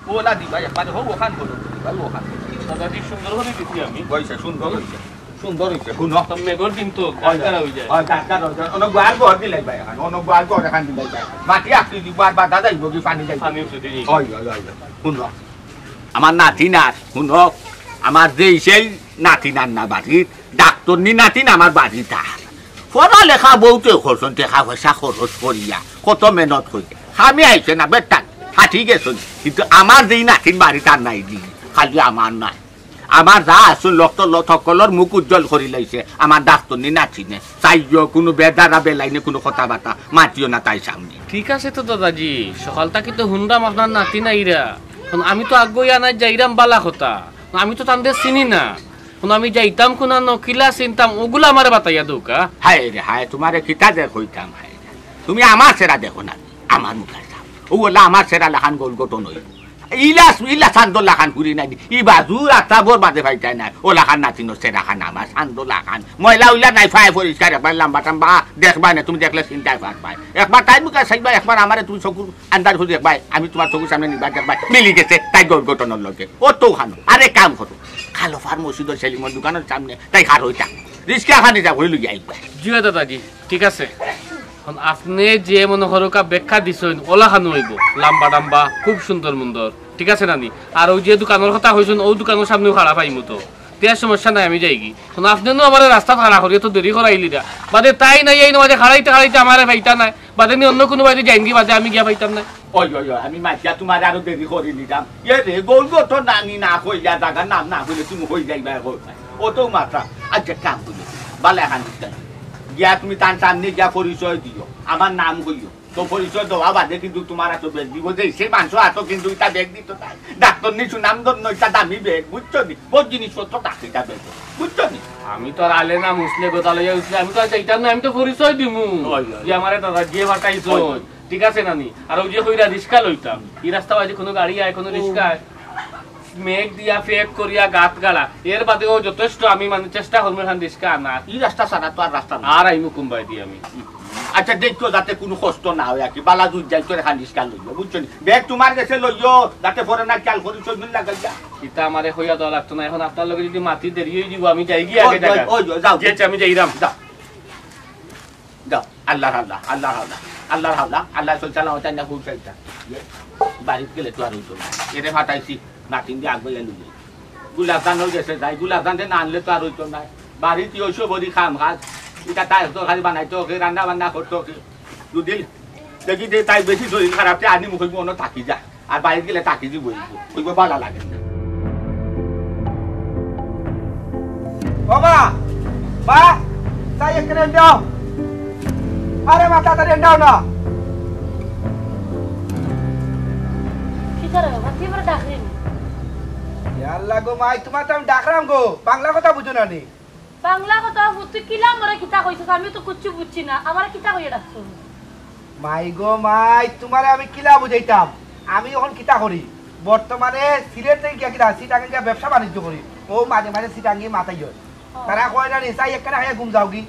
OLA দিবা একবার হোক ওখান বলো দিবা ওখান দাদাজি সুন্দর করে দিছি আমি বইছে সুন্দর হইছে সুন্দর হইছে শুনো তো মেঘর কিন্তু গাছকার হই যায় গাছকার হই যায় অনেক বার ঘর দিলাই ভাই এখন অনেক বার ঘর এখান দিলাই ভাই মাটি আকলি দিবার বাধা যাইব কি পানি যাইব পানি উঠে দিই হয় শুনো আমার নাতি না শুনো আমার যে সেই নাতি না বাড়ি ডাক্তার নি নাতি আমার বাড়িটা পড়ালেখা বহুতে খরচ দেখা পয়সা খরচ করিয়া কত মেহনত করি আমি আইছে না বেটা হাঁটি গেছো কিন্তু আমার যেই নাতির বাড়িটা নাই দি খালি আমার নাই আমার যা আসুন লক্ষ সকলের মুখ উজ্জ্বল করে লাইছে আমার ডাক্তার নি নাতি নে চাইও কোনো বেদারা বেলাইনে কোনো কথা বার্তা মাতিও না তাই সামনে ঠিক আছে তো দাদাজি সকালটা কিন্তু হুন্ডাম আপনার নাতি নাইরা আমি তো আগুয়া নাই যাইরাম বালা কথা আমি তো তাদের চিনি না আমি যাইতাম কোনা নকিলা চিনতাম ওগুলো আমার বাতাইয়া দৌকা হায় রে হায় তোমারে কিতা দেখ হইতাম হায় তুমি আমার সেরা দেখো না আমার মুখে ওগুলা আমার সেরা লাখান গোল গঠন হইব ইলা চান্দ লাখান ঘুরি নাই ই বাজু রাস্তা বোর বাদে ভাইটাই নাই ও লাখান নাতিনো সেরা খান আমার চান্দ লাখান ময়লা উইলা নাই ফাই পরিষ্কার একবার লাম্বা টাম্বা দেখবা না তুমি দেখলে চিন্তায় পাই একবার তাই মুখে চাইবা একবার আমার তুমি চকুর আন্দাজ হয়ে দেখবা আমি তোমার চকুর সামনে নিবা দেখবা মিলি গেছে তাই গোল গঠনের লগে ও তো খানো আরে কাম করো খালো ফার্মসিদর সেলিমর দোকানের সামনে তাই খার হইতা রিস্কা খানে যা হইল গিয়ে আইবা জি দাদাজি ঠিক আছে আপনি যে মনে হরকা ব্যাখ্যা দিছেন ওলা খানো হইব লাম্বা ডাম্বা খুব সুন্দর সুন্দর ঠিক আছে নানি আর ওই যে দোকানের কথা হইছেন ও দোকানের সামনেও খাড়া পাইমু তো তেয়ার সমস্যা নাই আমি যাইগি আপনিও আমার রাস্তা খাড়া করিয়ে তো দেরি করাইলি না বাদে তাই নাই এই বাদে খাড়াইতে খাড়াইতে আমার ভাইটা নাই বাদে নি অন্য কোনো বাদে যাইঙ্গি বাদে আমি গিয়া পাইতাম না ওই আমি মাইয়া তোমার আরো দেরি করে নিতাম এ রে গোল গঠন নানি না কইলা জায়গার নাম না কইলে তুমি হয়ে যাইবা ও তো মাত্রা আচ্ছা কাম করি বালা খান গিয়া তুমি তার সামনে গিয়া পরিচয় দিও আমার নাম কইও তো পরিচয় দেওয়া বাদে কিন্তু তোমার এত বেগ দিব যে সে মানুষ এত কিন্তু এটা বেগ দিত তাই ডাক্তার নিছু নাম ধন্য এটা দামি বেগ বুঝছো নি বহুত জিনিসপত্র ডাক্তারটা বেগ বুঝছো নি আমি তো আর আলে না মুসলে গোতা লইয়া উঠলে আমি তো চাইতাম না আমি তো পরিচয় দিমু যে আমারে দাদা যে বাটাইছো ঠিক আছে নানি আর ওই যে কইরা রিস্কা লইতাম এই রাস্তা বাজে কোনো গাড়ি আয় কোনো রিস্কা আয় মেঘ দিয়া ফেক করিয়া গাত গাড়া এর বাদেও যথেষ্ট আমি মানে চেষ্টা করবো খান রিস্কা আনা এই রাস্তা ছাড়া তো আর রাস্তা না আর আইমু কুম্বাই দি আমি আচ্ছা দেখছো যাতে কোনো কষ্ট না হয় আর কি বালা দুই যাই তোর খান রিস্কা লইও বুঝছো নি ব্যাগ তোমার কাছে লইও যাতে পরে না খেয়াল করি চলুন লাগাই যা এটা আমারে হইয়া দেওয়া লাগতো না এখন আপনার লগে যদি মাটি দেরি হয়ে যাব আমি যাই গিয়ে আগে জায়গা যাও যেতে আমি যাইরাম যাও যাও আল্লাহ আল্লাহ আল্লাহ আল্লাহ আল্লাহ আল্লাহ আল্লাহ চলছালা হতে না খুব চাইতা বাড়িতে গেলে তো আর হইতো না এরে ফাটাইছি নাতিন দিয়ে আগবে এলু গুলাব গান হয়ে গেছে যাই গুলাব গান না আনলে তো আর হইতো না বাড়িতে ওইসব বড়ি খাম খাস এটা তাই তো খালি বানাইতো রান্না বান্না করতো দুদিন দেখি যে তাই বেশি শরীর খারাপ আনি মুখ মনে থাকি যায় আর বাইরে গেলে তাকি দিয়ে বইব ওইব ভালো লাগে না বাবা মা তাই এখানে দাও আরে মা তাড়াতাড়ি দাও না কি করে বাবা কি বড় ডাকলেন আল্লাহ গো মাই তোমার তো আমি ডাকরাম গো বাংলা কথা বুঝো না নি বাংলা কথা তুই কিলা মরে কিতা কইছস আমি তো কিচ্ছু বুঝছি না আমার কিতা কইয়া ডাকছো মাই গো মাই তোমারে আমি কিলা বুঝাইতাম আমি এখন কিতা করি বর্তমানে সিলেট থেকে গিয়া কিতা সিটাঙ্গে গিয়া ব্যবসা বাণিজ্য করি ও মাঝে মাঝে সিটাঙ্গে মাথায় যায় তারা কয় না নি চাই একটা খাইয়া ঘুম যাও কি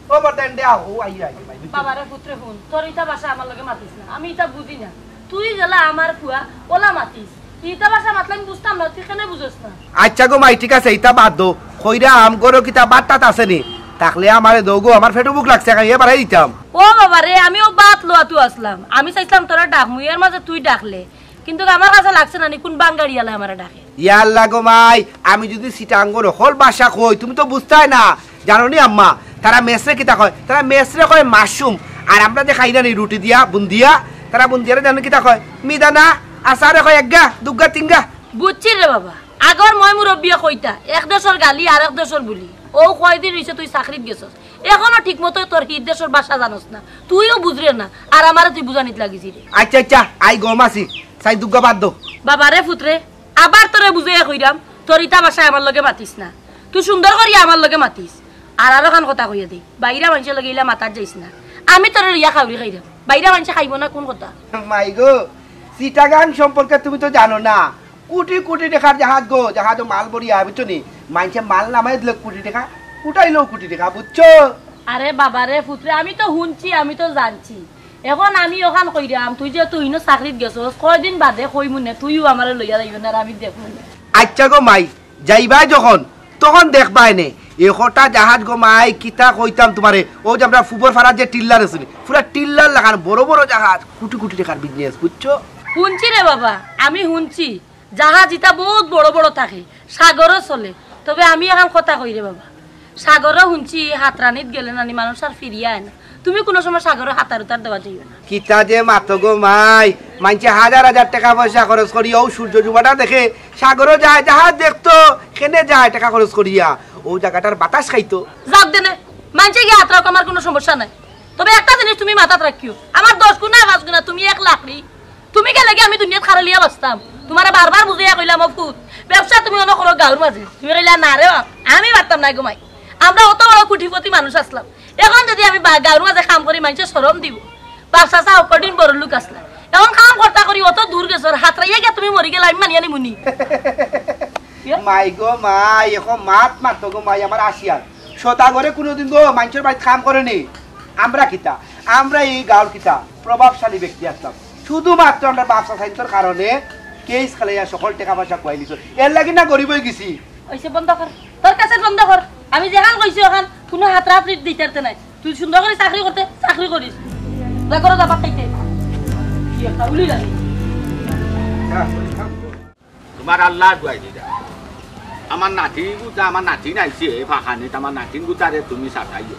ও বর্তমান দেও ও আই আই বাবারে পুত্রে হুন তোর ইটা ভাষা আমার লগে মাতিস না আমি ইটা বুঝি না তুই গেলা আমার ফুয়া ওলা মাতিস ইটা ভাষা মাতলাম বুঝতাম না তুই কেন বুঝছ না আচ্ছা গো মাই ঠিক আছে ইটা বাদ দো কইরা আম গরো কিতা বাতটা আছে নি তাকলে আমারে দৌগো আমার ফেটো বুক লাগছে খাইয়া বাড়াই দিতাম ও বাবা রে আমিও বাত লওয়া তুই আসলাম আমি চাইছিলাম তোরা ডাকমু এর মাঝে তুই ডাকলে কিন্তু আমার কাছে লাগছে না নি কোন বাঙ্গাড়িয়ালে আমারে ডাকে ইয়া আল্লাহ গো মাই আমি যদি সিটাঙ্গর হল ভাষা কই তুমি তো বুঝতাই না জানো নি আম্মা তারা মেসরে কিতা কয় তারা মেসরে কয় মাশরুম আর আমরা যে খাই না নি রুটি দিয়া বুন্দিয়া তারা বুন্দিয়ারে জানো কিতা কয় মিদানা আসারে কয় একগা দুগা তিনগা বুঝছি রে বাবা আগর মই মুরব্বিয়া কইতা এক দেশের গালি আর এক দেশের বুলি ও কয়দিন হইছে তুই চাকরিত গেছস এখনো ঠিক মতো তোর হিত দেশের ভাষা জানোস না তুইও বুঝরে না আর আমারে তুই বুঝানিত লাগিছি রে আচ্ছা আচ্ছা আই গমাসি সাই দুগা বাদ দো বাবা রে পুত্রে আবার তোরে বুঝাইয়া কইরাম তোর ইটা ভাষা আমার লগে মাতিস না তুই সুন্দর করিয়া আমার লগে মাতিস আর আরো খান কথা কইয়া দেই বাইরা মানুষের লগে ইলা মাতার যাইস না আমি তোর ইয়া খাওরি খাইরাম বাইরা মানুষে খাইব না কোন কথা মাই গো সিটাগাং সম্পর্কে তুমি তো জানো না কোটি কোটি টাকার জাহাজ গো জাহাজ মাল বড়িয়া বুঝছো নি মানুষে মাল নামাই দিল কোটি টাকা উঠাইলো কোটি টাকা বুঝছো আরে বাবা রে পুত্রে আমি তো হুনছি আমি তো জানছি এখন আমি ওখান কইরাম তুই যে তুই না চাকরিত গেছস কয়দিন বাদে কই মনে তুইও আমারে লইয়া যাইবেন আর আমি দেখব আচ্ছা গো মাই যাইবা যখন তখন দেখবাই নে একটা জাহাজ গো মাই কিতা কইতাম তোমারে ও যে আমরা ফুবর ফারার যে টিল্লার আছে পুরা টিল্লার লাগান বড় বড় জাহাজ কোটি কোটি টাকার বিজনেস বুঝছো শুনছি রে বাবা আমি শুনছি জাহাজ ইটা বহুত বড় বড় থাকে সাগরও চলে তবে আমি এখন কথা কই রে বাবা সাগরও শুনছি হাতরানিত গেলে নানি মানুষ আর ফিরিয়া আয় না তুমি কোনো সময় সাগরে হাতার উতার দেওয়া যাইবে না কিতা যে মাতো গো মাই মানছে হাজার হাজার টাকা পয়সা খরচ করি ও সূর্য ডুবাটা দেখে সাগরও যায় জাহাজ দেখতো কেনে যায় টাকা খরচ করিয়া ও জায়গাটার বাতাস খাইতো যাক দেনে মানছে কি হাত রাখ আমার কোনো সমস্যা নাই তবে একটা জিনিস তুমি মাথাত রাখিও আমার 10 গুণা 5 গুণা তুমি 1 লাখ রি তুমি কে লাগে আমি দুনিয়াত খারালিয়া বসতাম তোমারে বারবার বুঝাইয়া কইলাম অফুত ব্যবসা তুমি অন করো গাঁর মাঝে তুমি কইলা না রে আমি পারতাম না গোমাই আমরা অত বড় কোটিপতি মানুষ আসলাম এখন যদি আমি গাঁর মাঝে কাম করি মানুষে শরম দিব বাচ্চা চা কদিন বড় লোক আসলা এখন কাম করতা করি অত দূর গেছর হাত রাইয়া গিয়া তুমি মরি গেলা আমি মানিয়া নি মুনি মাই গো মাই এখন মাতো গো মাই আমার আসিয়ার শতা করে কোনোদিন গো মানুষের বাড়িতে কাম করেনি আমরা কিতা আমরা এই গাঁর কিতা প্রভাবশালী ব্যক্তি আসলাম শুধুমাত্র আমরা ব্যবসা সাইন্সের কারণে কেস খালাইয়া সকল টাকা পয়সা খুয়াই দিছ এর লাগি না গরিব হয়ে গেছি ওইসে বন্ধ কর তোর কাছে বন্ধ কর আমি যেখান কইছি ওখান কোনো হাতরাপড়ি দিতে নাই তুই সুন্দর করে চাকরি করতে চাকরি করিস দেখো দাবা খাইতে কি একটা উলি লাগে তোমার আল্লাহ দুয়াই দিদা আমার নাতি গুতা আমার নাতি নাইছে ফাঁকানে আমার নাতিন গুতারে তুমি সাজাইও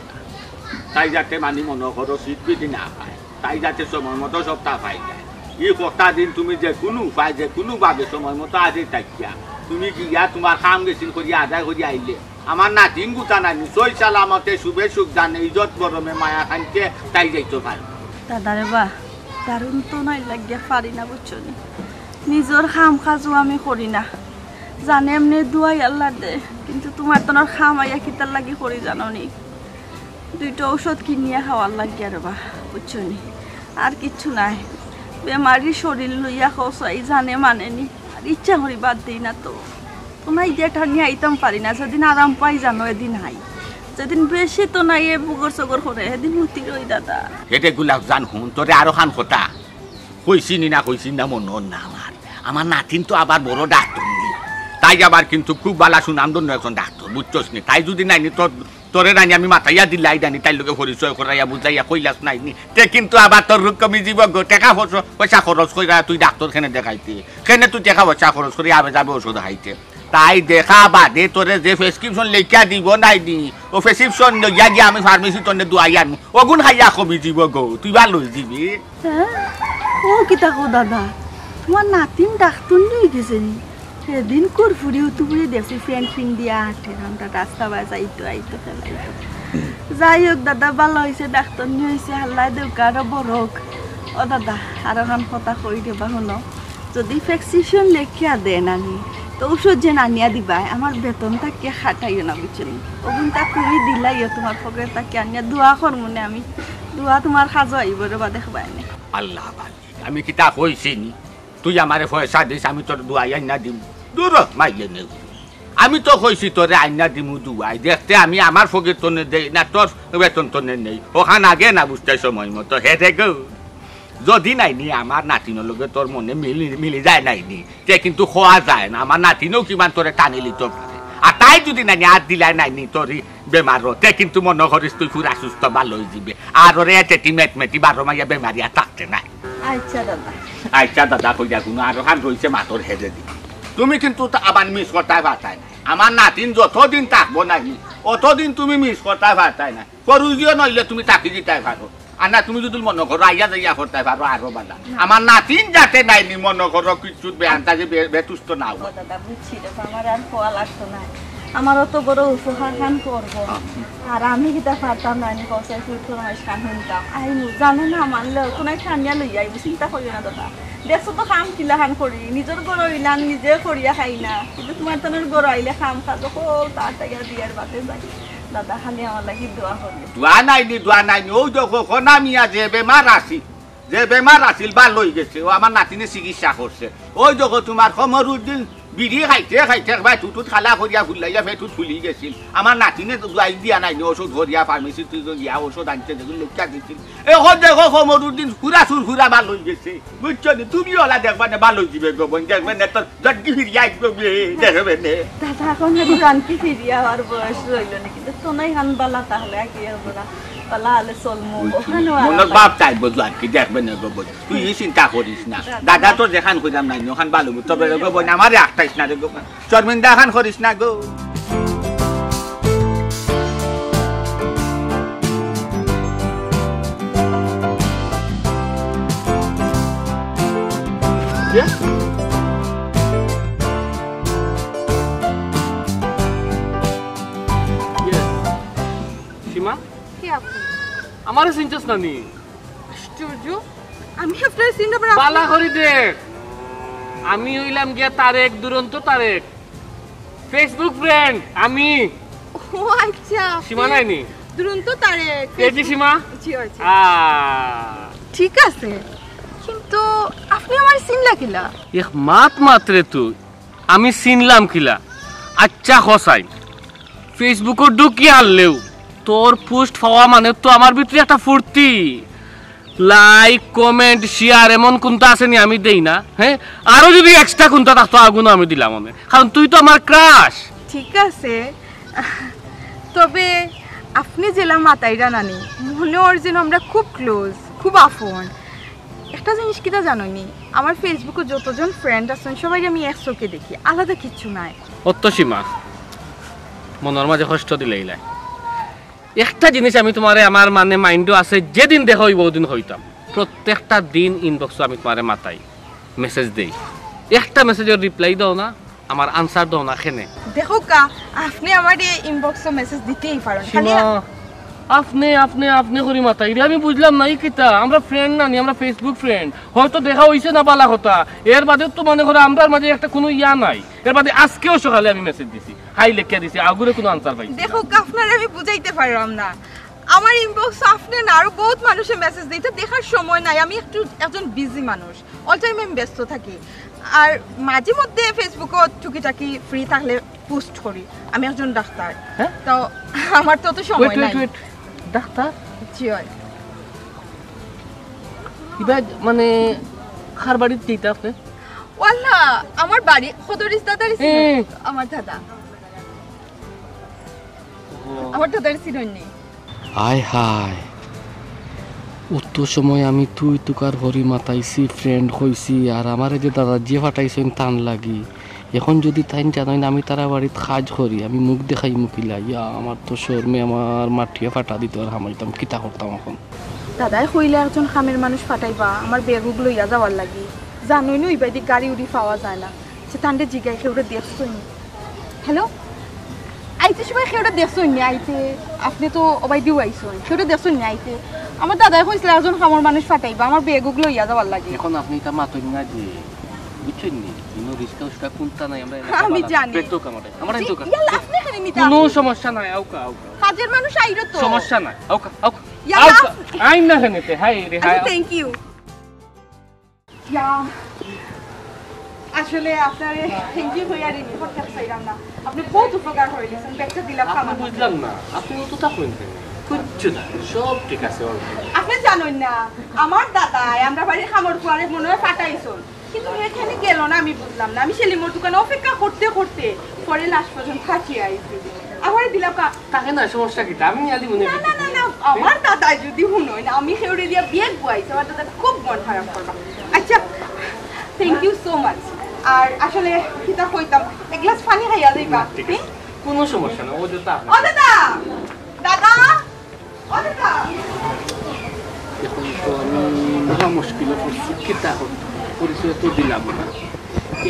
তাই যাতে মানি মনে করো শীত বিধি না পায় তাই যাতে সময় মতো সপ্তাহ পাই যায় এই কটা দিন তুমি যে কোনো উপায় যে কোনোভাবে সময় মতো আজি থাকিয়া তুমি গিয়া তোমার কাম গেছিল করিয়া আদায় করিয়া আইলে আমার নাতিন গুতা নাই নিশ্চয় সালামতে শুভে সুখ জানে ইজত গরমে মায়া খাইতে তাই যাইতে পারো দাদারে বা দারুণ তো নাই লাগিয়া পারি না বুঝছো নিজের খাম কাজও আমি করি না জানে এমনি দুয়াই আল্লাহ দে কিন্তু তোমার তোর খাম আইয়া কিতার লাগি করি জানো নি দুইটা ঔষধ কিনিয়া খাওয়ার লাগিয়া রে বা বুঝছো নি আর কিচ্ছু নাই বেমারি শরীর লইয়া খসাই জানে মানে নি আর ইচ্ছা করি বাদ দিই না তো তোমার ইদিয়া ঠানিয়া আইতাম পারি না যেদিন আরাম পাই জানো এদিন হাই যেদিন বেশি তো নাই এ বুগর সগর করে এদিন হুতি রই দাদা হেঁটে গুলাব জান হুন তোরে আরো খান কথা কইছি না কইছি না মন না আমার নাতিন তো আবার বড় ডাক্তার তাই আবার কিন্তু খুব বালা শুনাম দন্য একজন ডাক্তার বুঝছস নি তাই যদি নাইনি তোরে নাইনি আমি মাথাইয়া দিলাই জানি তাই লোকে পরিচয় করাইয়া বুঝাইয়া কইলাস নাইনি তে কিন্তু আবার তোর রোগ কমি জীব টাকা পয়সা খরচ কইরা তুই ডাক্তার খেনে দেখাইতে খেনে তুই টাকা পয়সা খরচ করি আবে যাবে ওষুধ খাইতে তাই দেখা বাদে তোরে যে প্রেসক্রিপশন লেখা দিব নাইনি ও প্রেসক্রিপশন লইয়া গিয়া আমি ফার্মেসি তনে দুয়াই আনমু ওগুন খাইয়া কমি জীব গো তুই বা লই দিবি ও কিতা কো দাদা তোমার নাতিন ডাক্তার নিয়ে গেছে নি সেদিন কুরফুরি উতুপুরি দেখছি ফ্যান ফিন দিয়া হাঁটে আমরা রাস্তা বাজাইতো আইতো ফেলাইতো যাই হোক দাদা ভালো হয়েছে ডাক্তার নিয়ে হয়েছে হাল্লাই দেউকা আরো বড়ক ও দাদা আর এখন কথা কই দেবা শুনো যদি প্রেসক্রিপশন লেখিয়া দেন আমি তো ঔষধ যে আনিয়া দিবা আমার বেতনটা কে খাটাইও না বুঝলি ওগুনটা তুমি দিলাইও তোমার পকেট তাকে আনিয়া দোয়া করমনে আমি দোয়া তোমার সাজো আইব রে বা দেখবা এনে আল্লাহ আমি কিতা কইছি নি তুই আমারে পয়সা দিস আমি তোর দুয়াই আইনা দিম দূর মাইলে নে আমি তো কইছি তোরে আইনা দিমু দুয়াই দেখতে আমি আমার ফকির তনে দেই না তোর বেতন তনে নেই ওখান আগে না বুঝতে সময় মতো হেরে গো যদি নাইনি আমার নাতিনের লগে তোর মনে মিলি যায় নাইনি তে কিন্তু খোয়া যায় না আমার নাতিনও কিমান তোরে টানি লিতে পারে আর তাই যদি নাইনি আর দিলাই নাইনি তোর বেমার তে কিন্তু মনে করিস তুই পুরা সুস্থ ভালো হয়ে যাবে আর ওরে এটি মেটমেটি 12 মাইয়া বেমারিয়া থাকতে নাই আচ্ছা দাদা কইয়া কোনো আরো খান রয়েছে মাতর হেরে দি তুমি কিন্তু আবার মিস করতে পারতাই না আমার নাতিন যতদিন থাকবো নাকি অতদিন তুমি মিস করতে পারতাই না করুজিও নইলে তুমি তাকি দিতে পারো আর না তুমি যদি মনে করো আইয়া যাইয়া করতে পারো আরো বালা আমার নাতিন যাতে নাইনি মনে করো কিছু বেআনতা যে বেতুষ্ট না হয় দাদা বুঝছি রে আমার আর কোয়া লাগতো না আমারও তো বড় উপহার খান করবো আর আমি কিতা পারতাম না আমি কষাই ফুটফুর মাছ খান শুনতাম আইনু জানে না মানলে কোনো খানিয়া লই আইব চিন্তা করিও না দাদা দেখছো তো খাম কিলা খান করি নিজের গরু ইলান নিজে করিয়া খাই না কিন্তু তোমার তনের গরু আইলে খাম খাতো কল তার টাকা দিয়ার বাতে যাই দাদা খালি আমার লাগি দোয়া করি দোয়া নাইনি ওই দেখো খনামিয়া যে বেমার আসিল বা লই গেছে ও আমার নাতিনে চিকিৎসা করছে ওই দেখো তোমার খমরুদ্দিন বিড়ি খাইতে খাইতে একবার টুটুত খালা করিয়া ফুলাইয়া ফেটুত ফুলি গেছিল আমার নাতিনে যাই দিয়া নাই ওষুধ ভরিয়া ফার্মেসি গিয়া ওষুধ আনতে দেখুন লোকটা দিচ্ছিল এখন দেখো সমরুদ্দিন ঘুরা সুর ঘুরা ভালো হয়ে গেছে বুঝছো নি তুমি ওলা দেখবা না ভালো দিবে গোবন দেখবে না তোর জটকি ফিরিয়া আসবে দেখবে না দাদা এখন যদি জানকি ফিরিয়া আর বয়স রইল না কিন্তু তোনাই হান বালা তাহলে কি হবে না বালা হলে চলমু ওখানে মনের বাপ চাইবো জটকি দেখবে না গোবন তুই চিন্তা করিস না দাদা তোর যেখান খুঁজাম নাই ওখান ভালো তবে গোবন আমারে আটটাইস না রে গোবন শর্মিন্দা খান করিস না গো সীমা কি আপনি আমারে চিনছস না নি আশ্চর্য আমি আপনার চিন্তা করে বালা করি দেখ আমি হইলাম গিয়া তারেক দুরন্ত তারেক ফেসবুক ফ্রেন্ড আমি ও আচ্ছা সীমা নাইনি দুরন্ত তারে এজি সীমা জি আছে ঠিক আছে কিন্তু আপনি আমার চিনলা কিলা এক মাত মাত্রে তুই আমি চিনলাম কিলা আচ্ছা হসাই ফেসবুকত ঢুকি আনলেও তোর পোস্ট পাওয়া মানে তো আমার ভিতরে একটা ফুর্তি লাইক কমেন্ট শেয়ার এমন কোনটা আছে নি আমি দেই না হ্যাঁ আরো যদি এক্সট্রা কোনটা থাকতো আগুন আমি দিলাম মনে কারণ তুই তো আমার ক্রাশ ঠিক আছে তবে আপনি জেলা মাতাইরা নানি মনে ওর যেন আমরা খুব ক্লোজ খুব আপন একটা জিনিস কিটা জানোনি আমার ফেসবুকে যতজন ফ্রেন্ড আছেন সবাই আমি এক চোখে দেখি আলাদা কিচ্ছু নাই অত সীমা মনের মাঝে কষ্ট দিলেই লাই একটা জিনিস আমি তোমারে আমার মানে মাইন্ডও আছে যেদিন দেখা হইব ওদিন হইতাম প্রত্যেকটা দিন ইনবক্সে আমি তোমারে মাতাই মেসেজ দেই একটা মেসেজের রিপ্লাই দাও না আমার আনসার দাও না কেনে দেখো কা আপনি আমার এই ইনবক্সে মেসেজ দিতেই পারেন খালি আপনি আপনি আপনি করি মাতাই রে আমি বুঝলাম না কিতা আমরা ফ্রেন্ড না নি আমরা ফেসবুক ফ্রেন্ড হয়তো দেখা হইছে না বালা কথা এর বাদে তো মনে করে আমরার মাঝে একটা কোনো ইয়া নাই এর বাদে আজকেও সকালে আমি মেসেজ দিছি হাই লেখা দিছি আগুরে কোনো আনসার পাইছি দেখো কা আপনারে আমি বুঝাইতে পারলাম না আমার ইনবক্স আপনি না আরো বহুত মানুষে মেসেজ দেয় তো দেখার সময় নাই আমি একজন বিজি মানুষ অল টাইম আমি ব্যস্ত থাকি আর মাঝে মধ্যে ফেসবুকে টুকিটাকি ফ্রি থাকলে পোস্ট করি আমি একজন ডাক্তার হ্যাঁ তো আমার তো সময় নাই ডাক্তার জি হয় ইবাদ মানে কার বাড়িতে দিতে আপনি ওয়াল্লা আমার বাড়ি খদরিস দাদার আমার দাদা আমার দাদার সিরনি হায় হায় অত সময় আমি তুই তুকার হরি মাতাইছি ফ্রেন্ড হইছি আর আমার যে দাদা যে ফাটাইছেন টান লাগি এখন যদি তাই জানাই না আমি তারা বাড়িত কাজ করি আমি মুখ দেখাই মুখিলা ইয়া আমার তো শর্মে আমার মাটিয়ে ফাটা দিত আর হামাইতাম কিতা করতাম এখন দাদাই কইলে একজন খামের মানুষ ফাটাইবা আমার বেগুগুলো ইয়া যাওয়ার লাগি জানোই নই বাইদি গাড়ি উড়ি পাওয়া যায় না সে তান্ডে জিগাই খেউটা দেখছই হ্যালো আইতে সবাই খেউটা দেখছই নি আইতে আপনি তো অবাই দিও আইছই খেউটা দেখছই নি আইতে আমার দাদাই কইছিল একজন খামের মানুষ ফাটাইবা আমার বেগুগুলো ইয়া যাওয়ার লাগি এখন আপনি তা মাতই না যে বুঝছেন নি ইনো রিস্কা উস্কা কোনটা নাই আমরা আমি জানি পেটো কামাটা আমরা তো ইয়ালা আপনি খালি নিতা কোনো সমস্যা নাই আউকা আউকা কাজের মানুষ আইরো তো সমস্যা নাই আউকা আউকা ইয়ালা আইন না হেনেতে হাই রে হাই থ্যাংক ইউ ইয়া আসলে আপনার থ্যাংক ইউ হইয়া রে কথা চাইলাম না আপনি বহুত উপকার হইলেন ব্যাগটা দিলাম খাবার বুঝলাম না আপনি তো তা কইতেন কিচ্ছু না সব ঠিক আছে আপনি জানেন না আমার দাদা আমরা বাড়ি খামর কুয়ারে মনে হয় ফাটাইছন কিন্তু এখানে গেল না আমি বুঝলাম না আমি সেলিমর দোকানে অপেক্ষা করতে করতে পরে লাস্ট পর্যন্ত থাকি আইছি আমার দিলাম তাকে না সমস্যা কি আমি আলি মনে না না না আমার দাদা যদি হুনই না আমি খেউড়ে দিয়া বিয়ে বইছি আমার দাদা খুব মন খারাপ করবা আচ্ছা থ্যাংক ইউ সো মাচ আর আসলে কিতা কইতাম এক গ্লাস পানি খাইয়া যাইবা কোনো সমস্যা না ও যেটা ও দাদা দাদা ও দাদা এখন তো আমি মহা মুশকিলে পড়ছি কিতা করতে পরিচয় তো দিলাম না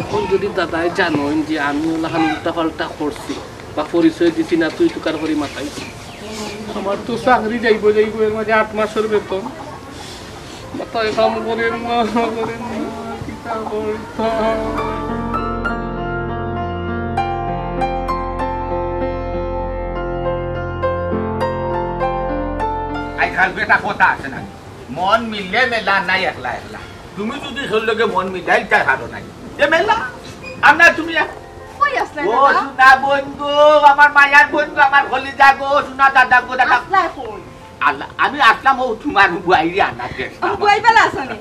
এখন যদি দাদাই জানেন যে আমি ওলাহান উল্টা পাল্টা করছি বা পরিচয় দিছি না তুই তুকার করে মাথাইছি আমার তো চাকরি যাইব এর মাঝে 8 মাসের বেতন মাথায় কাম করেন না কিতা করতাম আইখাল বেটা কথা আছে না মন মিললে মেলা নাই একলা একলা তুমি যদি সব লগে মন মিলাই তাই হারো নাই যে মেলা আমরা তুমি কই আসলে ও দাদা সোনা বন্ধু আমার মায়ার বন্ধু আমার হলি যাগো সোনা দাদা গো দাদা আসলাই কই আল্লাহ আমি আসলাম ও তোমার বুয়াইরি আনাতে কই বেলা আসনি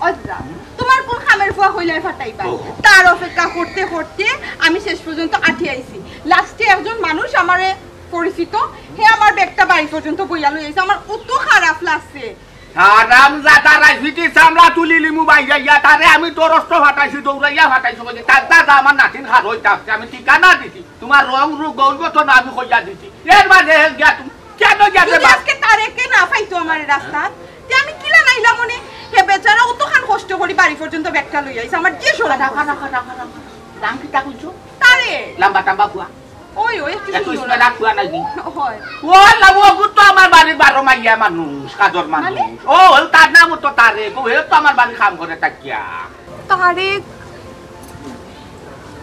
অজরা তোমার কোন খামের ফুয়া হইলাই ফাটাইবা ও। তার অপেক্ষা করতে করতে আমি শেষ পর্যন্ত আঠি আইছি লাস্টে একজন মানুষ আমারে পরিচিত হে আমার ব্যাগটা বাড়ি পর্যন্ত বইয়া লই আইছে আমার অত খারাপ লাগছে আরাম জাতা রাইফিটি সামলা তুলি লিমু বাইয়া ইয়া তারে আমি তোর রস্ত ফাটাইছি দৌড়াইয়া ফাটাইছি বলে তার দাদা আমার নাতিন খার হইতা আমি ঠিকানা দিছি তোমার রং রূপ গৌরব তো না আমি কইয়া দিছি এর মাঝে গিয়া তুমি কেন যাবে যদি আজকে তারে কে না পাইতো আমার রাস্তাত তে আমি কিলা নাইলা মনে হে বেচারা অতখান কষ্ট করি বাড়ি পর্যন্ত ব্যাগটা লই আইছে আমার যে শোনা দাম কি তা কইছো তারে লম্বা টাম্বা কুয়া ওই ওই একটু একটু সুন্দর সুন্দর কুয়া নাকি হয় ও লাও তো আমার বাড়ির 12 মাইয়া মানুষ কাজর মানুষ ও তার নাম তো তারে ও তো আমার বাড়ি কাম করে তাকিয়া তারে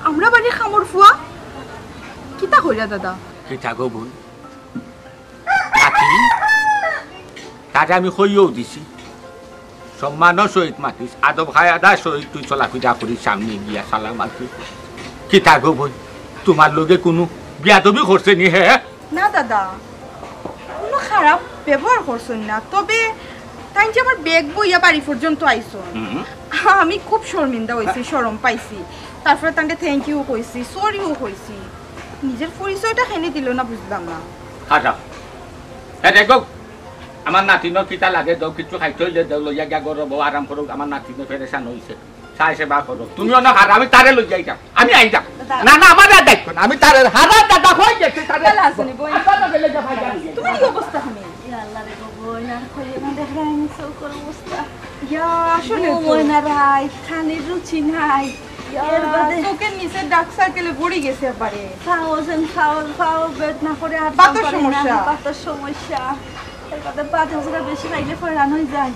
আমরা বাড়ি খামর ফুয়া কিতা হইরা দাদা কি থাকো বোন নাতি তারে আমি কইও দিছি সম্মানও সহিত মাতিস আদব হায়াদা সহিত তুই চলাফেরা করিস সামনে গিয়া সালাম আছি কি থাকো বোন তোমার লগে কোনো বিয়াদবি করছে নি হে না দাদা কোনো খারাপ ব্যবহার করছেন না তবে তাই যে আমার ব্যাগ বইয়া বাড়ি পর্যন্ত আইছো আমি খুব শর্মিন্দা হয়েছি শরম পাইছি তারপরে তাকে থ্যাংক ইউ কইছি সরিও কইছি নিজের পরিচয়টা খেনে দিল না বুঝলাম না আচ্ছা হ্যাঁ দেখো আমার নাতিনো কিতা লাগে দাও কিছু খাইতে হইলে দাও লইয়া গিয়া গরব আরাম করুক আমার নাতিনো ফেরেশান হইছে চাই সেবা করো তুমিও না হার আমি তারে লই যাইতাম আমি আইতাম না না আমার আর দেখো না আমি তারে হারা দাদা হই গেছে তারে ভালো আছেন বই দাদা গেলে যা ভাই জানি তোমার কি অবস্থা হবে ইয়া আল্লাহ রে গো না কই না দেখাই আমি সৌকর অবস্থা ইয়া আসলে তো ওই না রাই খানির রুচি নাই এর বাদে চোখের নিচে ডার্ক সার্কেলে পড়ে গেছে পারে ফাও বেদ না করে আর বাতের সমস্যা। বাতের সমস্যা এর বাদে 5,000 বেশি খাইলে ফয়রান হয়ে যায়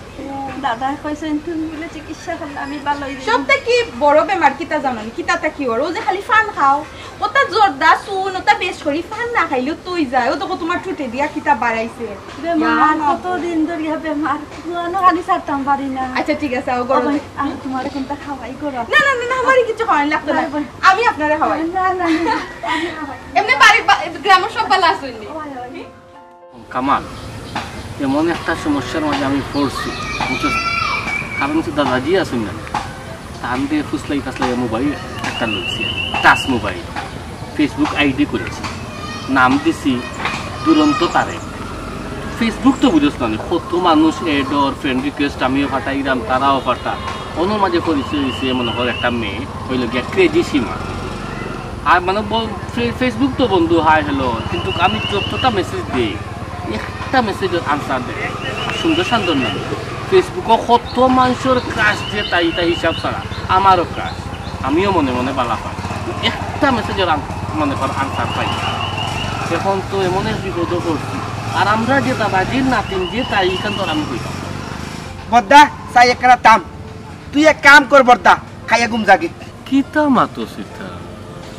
দাদা কইছেন তুমি মিলে চিকিৎসা করলে আমি ভালো হই সবটা কি বড় বেমার কিতা জানানি কিতাটা কি ওর ও যে খালি ফান খাও ওটা জর্দা সুন ওটা বেশ করি ফান না খাইলেও তুই যায় ও তো তোমার ঠুটে দিয়া কিতা বাড়াইছে বেমার কতদিন ধরে বেমার পুরানো খালি ছাড়তাম পারি না আচ্ছা ঠিক আছে ও গরম আমি তোমার কোনটা খাওয়াই করো না না না আমারই কিছু খাওয়াই লাগতো না আমি আপনারে খাওয়াই না না এমনি বাড়ি গ্রামের সব ভালো আছেন কামাল এমন একটা সমস্যার মাঝে আমি পড়ছি বুঝছো কারণ হচ্ছে দাদাজি আসুন না টান দিয়ে ফুসলাই ফাসলাই মোবাইল একটা লইছি টাচ মোবাইল ফেসবুক আইডি করেছি নাম দিছি দুরন্ত তারে ফেসবুক তো বুঝোস না কত মানুষ এডর ফ্রেন্ড রিকোয়েস্ট আমিও ফাটাইলাম তারাও ফাটা অন্য মাঝে পরিচয় হয়েছে মনে কর একটা মেয়ে হইল গিয়া ক্রেজি সীমা আর মানে ফেসবুক তো বন্ধু হাই হ্যালো কিন্তু আমি যতটা মেসেজ দিই একটা মেসেজের আনসার দেয় সুন্দর সুন্দর নাম ফেসবুকও কত মানুষের ক্রাশ দিয়ে তাই হিসাব ছাড়া আমারও ক্রাশ আমিও মনে মনে বালা পাই একটা মেসেজের মনে কর আনসার পাই এখন তো এমন এক বিপদও করছি আর আমরা যে দাদাজির নাতিন যে তাই এখান তো আমি কই বদ্দা চাই একটা তাম তুই এক কাম কর বর্দা খাইয়া ঘুম জাগে কিতা মাতো সীতা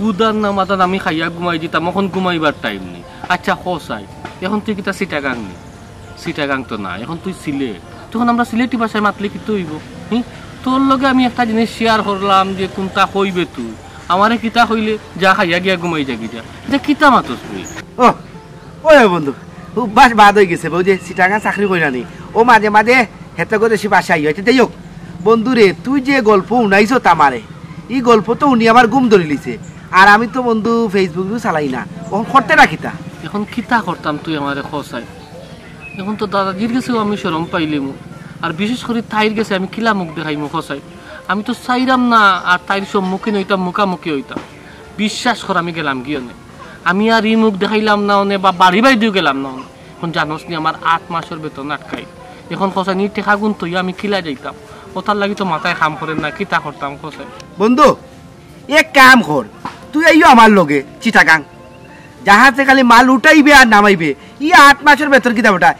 উদার না মাতান আমি খাইয়া ঘুমাই দিতাম এখন ঘুমাইবার টাইম নেই আচ্ছা হসাই এখন তুই কিতা সিটাগাং নেই সিটাগাং তো না এখন তুই সিলেট তখন আমরা সিলেটি ভাষায় মাতলে কি হইব তোর লগে আমি একটা জিনিস শেয়ার করলাম যে কোনটা হইবে তুই আমারে কিতা হইলে যা খাইয়া গিয়া ঘুমাই যাবি যা এটা কিতা মাতস তুই ও ও বন্ধু অভ্যাস বাদ হয়ে গেছে বউ যে সিটাঙ্গা চাকরি করি না নি ও মাঝে মাঝে হেতে করে সে বাসায় হয়েছে যাই হোক বন্ধু রে তুই যে গল্প উনাইছ তামারে এই গল্প তো উনি আমার গুম ধরে লিছে আর আমি তো বন্ধু ফেসবুক চালাই না ও করতে না কিতা এখন কিতা করতাম তুই আমারে খসাই এখন তো দাদাজির কাছেও আমি শরম পাইলিম আর বিশেষ করে তাইর গেছে আমি কিলা মুখ দেখাইমু খসাই আমি তো চাইরাম না আর তাইর সম্মুখীন হইতাম মুখামুখি হইতাম বিশ্বাস কর আমি গেলাম গিয়ে নে আমি আর ই মুখ দেখাইলাম না অনে বা বাড়ি বাড়ি দিয়েও গেলাম না এখন জানোস নি আমার 8 মাসের বেতন আটকাই এখন খসাই নি টেকা গুণ তুই আমি কিলা যাইতাম ওটার লাগি তো মাথায় খাম করেন না কিতা করতাম খসাই বন্ধু এক কাম কর তুই আইও আমার লগে চিটাগাং জাহাজে খালি মাল উঠাইবে আর নামাইবে ই 8 মাসের বেতন কিতা ওটা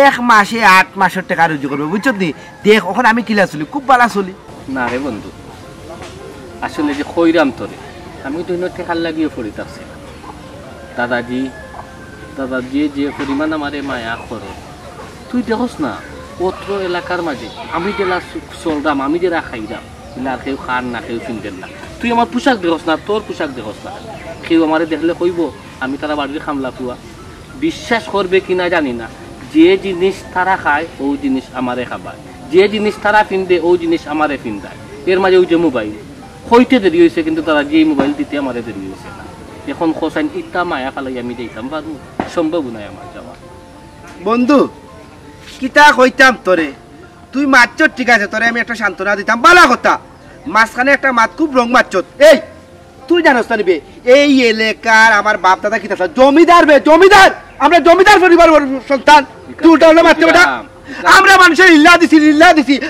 1 মাসে 8 মাসের টাকা রুজি করবে বুঝছ নি দেখ ওখানে আমি কিলা চলি খুব ভালো চলি না রে বন্ধু আসলে যে কইরাম তোরে আমি তো টেকার লাগিয়ে পড়িতাছি দাদাজি যে পরিমাণ আমারে মায়া করো তুই দেখোস না অত্র এলাকার মাঝে আমি জেলা চলরাম আমি যে খাইরাম আর কেউ খান না কেউ চিনতেন না তুই আমার পোশাক দেখস না তোর পোশাক দেখস না কেউ আমারে দেখলে কইব আমি তারা বাড়ির খামলা পুয়া বিশ্বাস করবে কিনা জানি না যে জিনিস তারা খায় ও জিনিস আমারে খাবায় যে জিনিস তারা পিনদে ও জিনিস আমারে পিন্দায় এর মাঝে ওই যে মোবাইল হইতে দেরি হয়েছে কিন্তু তারা যে মোবাইল দিতে আমারে দেরি হয়েছে না এখন খোসাইন ইটা মায়া ফালাই আমি যাইতাম পারবো সম্ভব নাই আমার যাওয়া বন্ধু কিতা কইতাম তোরে তুই মারছ ঠিক আছে তোরে আমি একটা সান্ত্বনা দিতাম বালা কথা মাঝখানে একটা মাত খুব রং মারছ এই তুই জানোস না নিবে এই এলাকার আমার বাপ দাদা কিতা জমিদার বে জমিদার আমরা জমিদার পরিবার সন্তান তুই উল্টা উল্টা মারতে বেটা আমরা মানুষের ইল্লা দিছি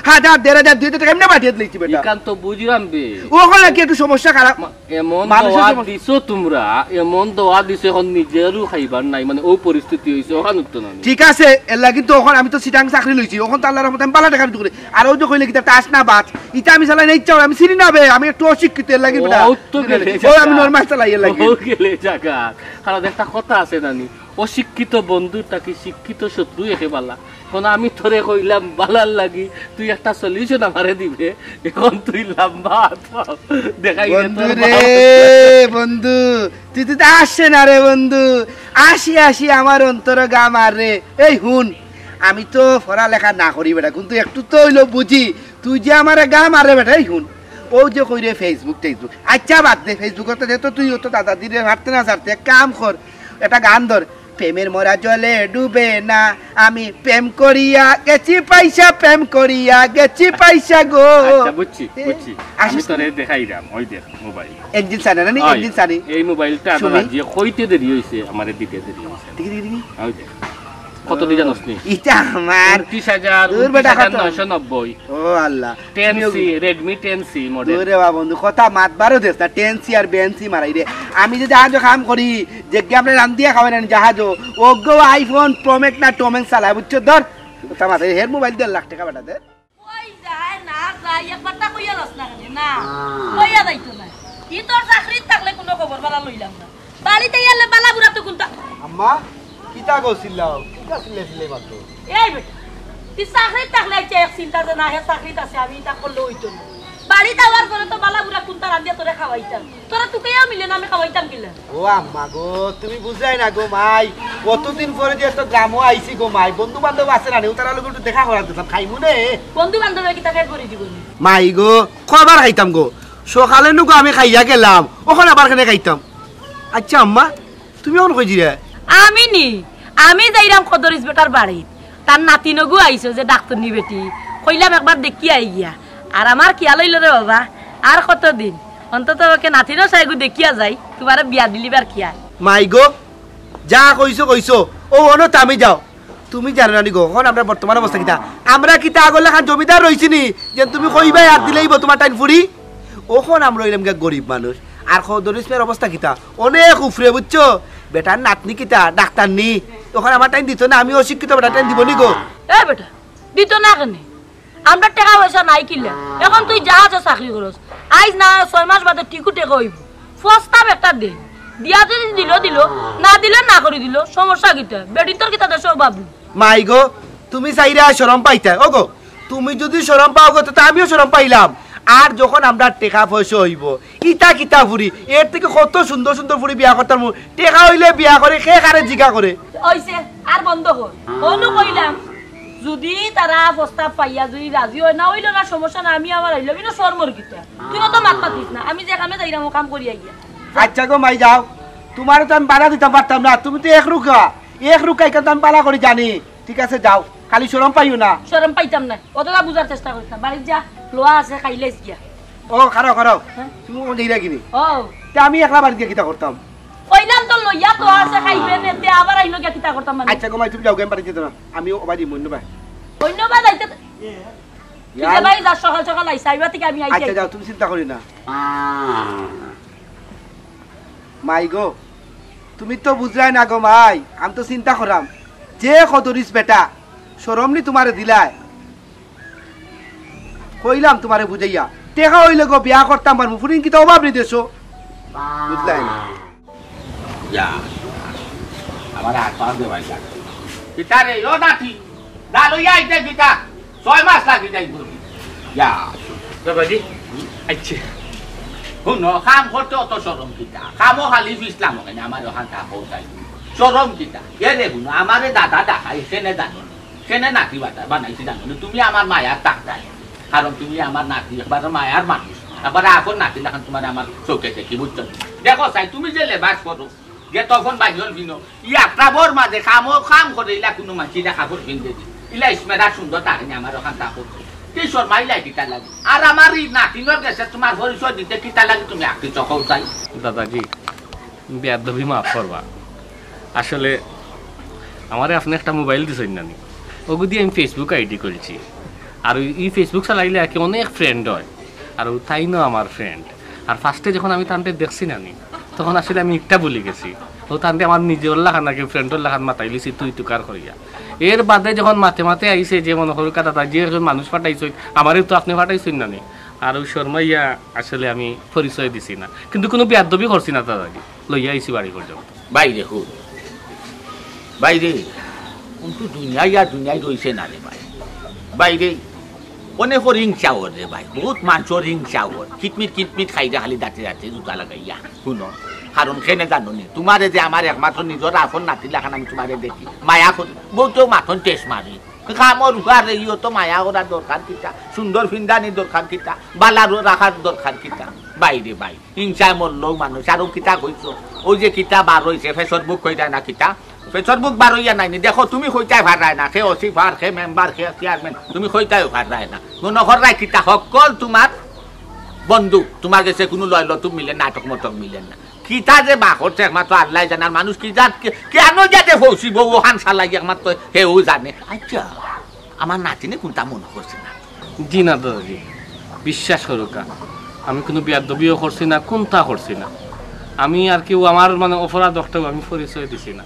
1000 1500 2 টাকা এমনি পাঠিয়ে দিয়েছি বেটা ইকান তো বুঝিলাম বে ওখানে কি একটু সমস্যা খারাপ এমন দোয়া দিছো তোমরা এমন দোয়া দিছো এখন নিজেরও খাইবার নাই মানে ও পরিস্থিতি হইছে ওখান উঠতো না ঠিক আছে এলা কিন্তু ওখানে আমি তো সিটাং চাকরি লইছি ওখান তো আল্লাহর রহমতে আমি বালা টাকা দিতে আর ও যে কইলে কি টাস না বাত ইটা আমি চালাই না ইচ্ছা আমি চিনি না বে আমি একটু অশিক্ষিত এর লাগি বেটা ও আমি নরমাল চালাই এর লাগি ও গেলে জায়গা কারণ একটা কথা আছে নানি অশিক্ষিত বন্ধুটা কি শিক্ষিত শত্রু একে বালা এখন আমি তোরে কইলাম বালার লাগি তুই একটা সলিউশন আমারে দিবে এখন তুই লম্বা দেখাই বন্ধু রে বন্ধু তুই তো আসছে না রে বন্ধু আসি আসি আমার অন্তর গা মার রে এই হুন আমি তো পড়ালেখা না করি বেটা কিন্তু একটু তো হইলো বুঝি তুই যে আমার গা মারে বেটা এই হুন ও যে কই রে ফেসবুক আচ্ছা বাদ দে ফেসবুকতে যেহেতু তুই তো দাদা দিদি হাঁটতে না ছাড়তে কাম কর একটা গান ধর প্রেমের মরা জলে ডুবে না আমি প্রেম করিয়া গেছি পয়সা প্রেম করিয়া গেছি পয়সা গো আচ্ছা বুঝছি আমি তোরে দেখাইরাম ওই দেখ মোবাইল একদিন সানি না একদিন সানি এই মোবাইলটা আমরা যে কইতে দেরি হইছে আমারে দিতে দেরি হইছে দেখি ওই দেখ কত দি জানোস নি এটা আমার 29990 ও আল্লাহ 10C Redmi 10C মডেল ওরে বাবা বন্ধু কথা মাত বারো দেস না 10C আর 10C মারাই রে আমি যে জাহাজ কাম করি যে আমরা রান্দিয়া খাওয়াই না জাহাজ ওগো আইফোন প্রো ম্যাক্স না টোমেক্স চালায় বুঝছো ধর কথা মাথা হের মোবাইল 1.5 লাখ টাকা বেটা দে ওই যায় না যায় একবারটা কইয়া লস না না কইয়া যাইতো না কি তোর চাকরি থাকলে কোনো খবর বালা লইলাম না বাড়িতে গেলে বালা বুড়া তো কোনটা আম্মা কিতা গছিলাও কিতা ছিলে মাত্র এই বেটা তুই চাকরি থাকলে এক চিন্তা যে না হে চাকরিত আছে আমি তা করলে হইতো না বাড়িতে আবার করে তো বালা বুড়া কোনটা রান্দিয়া তোরে খাওয়াইতাম তোরা তুকেও মিলে না আমি খাওয়াইতাম কিলা ও আম্মা গো তুমি বুঝাই না গো মাই কতদিন পরে যে একটা গ্রামও আইছি গো মাই বন্ধু বান্ধব আছে না তারা লোক একটু দেখা করাতে খাইমু নে বন্ধু বান্ধব কি তাকে করে দিব মাই গো কবার খাইতাম গো সকালে নুকো আমি খাইয়া গেলাম ওখানে আবার কেন খাইতাম আচ্ছা আম্মা তুমি এখন কইছি রে আমি যাইরাম কদরিস বেটার বাড়ি তার নাতিনগু আইছো যে ডাক্তার নি বেটি কইলাম একবার দেখি আই গিয়া আর আমার কিয়া লইল রে বাবা আর কতদিন অন্তত ওকে নাতিনও সাইগু দেখিয়া যাই তোমার বিয়া দিলিবার কিয়া মাই গো যা কইছো ও অনো তামি যাও তুমি জানো না গো এখন আমরা বর্তমান অবস্থা কিতা আমরা কিতা আগলে খান জমিদার রইছিনি যে তুমি কইবাই আর দিলেইব তোমার টাইম ফুরি ওখন আমরা রইলাম গা গরিব মানুষ আর কদরিসের অবস্থা কিতা অনেক উফরে বুঝছো বেটার নাতনি কিতা ডাক্তার নি ওখানে আমার টাইম দিত না আমি অশিক্ষিত বেটা টাইম দিব নি গো এ বেটা দিত না কেন আমরা টাকা পয়সা নাই কিলে এখন তুই জাহাজে চাকরি করস আইজ না 6 মাস বাদে টিকুটে কইব প্রস্তাব একটা দে দিয়া যদি দিল না দিলে না করে দিল সমস্যা কিতা বেটি তোর কিতা দেশ বাবু মাই গো তুমি চাইরা শরম পাইতা ও গো তুমি যদি শরম পাও গো তো আমিও শরম পাইলাম আর যখন আমরা টাকা পয়সা হইব ইটা কিতা ফুরি এর থেকে কত সুন্দর সুন্দর ফুরি বিয়া করতাম টাকা হইলে বিয়া করে কে কারে জিগা করে ওইছে আর বন্ধ হল অনু কইলাম যদি তারা প্রস্তাব পাইয়া যদি রাজি হয় না হইলো না সমস্যা না আমি আমার হইলো বিনা শর্মর কিতা তুই তো মাত পাতিস না আমি যে কামে যাইরাম কাম করি আইয়া আচ্ছা গো মাই যাও তোমার তো আমি বাধা দিতে পারতাম না তুমি তো এক রুকা এখান আমি পালা করে জানি ঠিক আছে যাও খালি শরম পাইও না শরম পাইতাম না অতটা বুঝার চেষ্টা করতাম বাড়ির যা লোয়া আছে খাইলেস গিয়া ও খারাও তুমি যাইরা কিনি ও তে আমি একলা বাড়ি দিয়ে কিতা করতাম কইলাম তো লইয়া তো আছে খাইবে নেতে আবার আইলো গিয়া কিতা করতাম মানে আচ্ছা গো মাই তুমি যাও গেম বাড়ি যেতে না আমি ও বাড়ি মইন্য ভাই ধন্যবাদ আইতে ঠিক আছে ভাই যা সকাল আইসা আইবা থেকে আমি আইছি আচ্ছা যাও তুমি চিন্তা করি না মাই গো তুমি তো বুঝলাই না গো মাই আমি তো চিন্তা করাম যে কদরিস বেটা শরমনি তোমারে দিলাই কইলাম তোমারে বুঝাইয়া টেকা হইলে গো বিয়া করতাম পারবো ফুরিন কি তো অভাব নেই দেশো বুঝলাই না আমার হাত পা দে ভাই কিতা রে ও নাতি দা লইয়া আইতে কিতা 6 মাস লাগি যাই বলি ইয়া দাদাজি আচ্ছা শুনো কাম করতে অত সরম কিতা কামও খালি ইসলাম ওখানে আমার ওখান থাকো তাই সরম কিতা এ দেখুন আমারে দাদা দেখাই সেনে জানো সেনে নাতি বানাইছি জানো তুমি আমার মায়ার টাকা কারণ তুমি আমার নাতি একবার মায়ার মানুষ একবার এখন নাতি দেখান তোমার আমার চোখে দেখি বুঝছো দেখো চাই তুমি যে লেবাস করো যে তখন বাহির ভিনো ইয়াত্রাবর মাঝে কাম করে ইলা কোনো মাছি দেখা করে ভিনতে দি ইলা ইসমেরা সুন্দর তাকে আমার ওখান থাকো কিশোর মাইলাই কিতা লাগে আর আমার এই নাতিনের কাছে তোমার পরিচয় দিতে কিতা লাগে তুমি আঁকি চকও চাই দাদাজি বেয়াদবি মাফ করবা আসলে আমারে আপনি একটা মোবাইল দিছেন নানি ওগু দিয়ে আমি ফেসবুক আইডি করেছি আর এই ফেসবুক চালাইলে আর কি অনেক ফ্রেন্ড হয় আর তাই না আমার ফ্রেন্ড আর ফার্স্টে যখন আমি তানতে দেখছি নানি তখন আসলে আমি একটা বলে গেছি ও তানতে আমার নিজের লাখান নাকি ফ্রেন্ডের লাখান মাতাই লিছি তুই তুকার করিয়া এর বাদে যখন মাতে আইছে যে মনে করুকা দাদা যে মানুষ ফাটাইছই আমারও তো আপনি ফাটাইছেন নানি আর ওই শর্মাইয়া আসলে আমি পরিচয় দিছি না কিন্তু কোনো বেয়াদবি করছি না দাদাজি লইয়া আইছি বাড়ি পর্যন্ত বাইরে হুল বাইরে কিন্তু দুনিয়ায় রয়েছে না রে ভাই বাইরে অনেক হিংসা ওর রে ভাই বহুত মানুষের হিংসা ওর কিটমিট খাইতে খালি দাঁতে জুতা লাগাইয়া শুনো কারণ খেনে জানো নি তোমারে যে আমার একমাত্র নিজের আপন নাতি লাখান আমি তোমারে দেখি মায়া করি বলতো মাথন টেস্ট মারি কামর উহার ইও তো মায়া করার দরকার কিতা সুন্দর ফিন্দানি দরকার কিতা বালার রাখার দরকার কিতা বাইরে ভাই হিংসায় মরলেও মানুষ আরো কিতা কইছো ওই যে কিতা বার হয়েছে ফেসবুক কই যায় না কিতা ফেসবুক বার হইয়া নাই দেখো তুমি কইতাই ভার রায় না সে অসিফার সে মেম্বার সে চেয়ারম্যান তুমি কইতাই ভার রায় না নখর রায় কিতা সকল তোমার বন্ধু তোমার কাছে কোনো লয় লতুম মিলে নাটক মটক মিলে না কিতা যে বা করছে একমাত্র আল্লাহ জানার মানুষ কি জাত কেন যাতে ফৌসিব ওখান সালাই একমাত্র হেও জানে আচ্ছা আমার নাতিনে কোনটা মনে করছে না জি না দাদাজি বিশ্বাস করুকা আমি কোনো বেয়াদবিও করছি না কোনটা করছি না আমি আর কেউ আমার মানে অপরাধ একটাও আমি পরিচয় দিছি না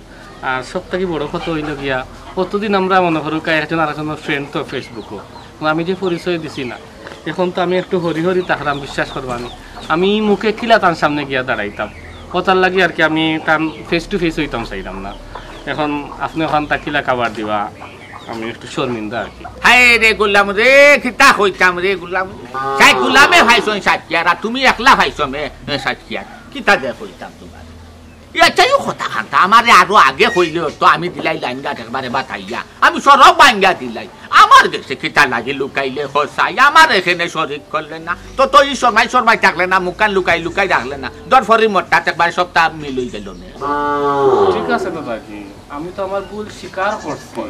আর সব থেকে বড় কথা হইল গিয়া কতদিন আমরা মনে করুকা একজন আরেকজনের ফ্রেন্ড তো ফেসবুকও আমি যে পরিচয় দিছি না এখন তো আমি একটু হরি তাহারাম বিশ্বাস করবো আমি মুখে কিলা তার সামনে গিয়া দাঁড়াইতাম ওটার লাগে আর কি আমি তার ফেস টু ফেস হইতাম চাইতাম না এখন আপনি ওখান তাকিলা খাবার দিবা আমি একটু শর্মিন্দা আর কি হায় রে গোলাম রে কিতা হইতাম রে গোলাম সাই গোলামে ভাইছো সাতকিয়ার আর তুমি একলা ভাইছো মে সাতকিয়ার কিতা যে হইতাম তোমার এটাইও কথা খান্তা আমারে আরো আগে হইলে তো আমি দিলাই লাইনগা একবারে বাতাইয়া আমি সরব বাঙ্গা দিলাই আমার দেশে কিতা লাগে লুকাইলে হসাই আমার এখানে শরিক করলে না তো তো এই শর্মাই থাকলে না মুখান লুকাই রাখলে না দরফরি মোটটা একবার সপ্তাহ মিলই গেল না ঠিক আছে দাদাজি আমি তো আমার ভুল স্বীকার করছি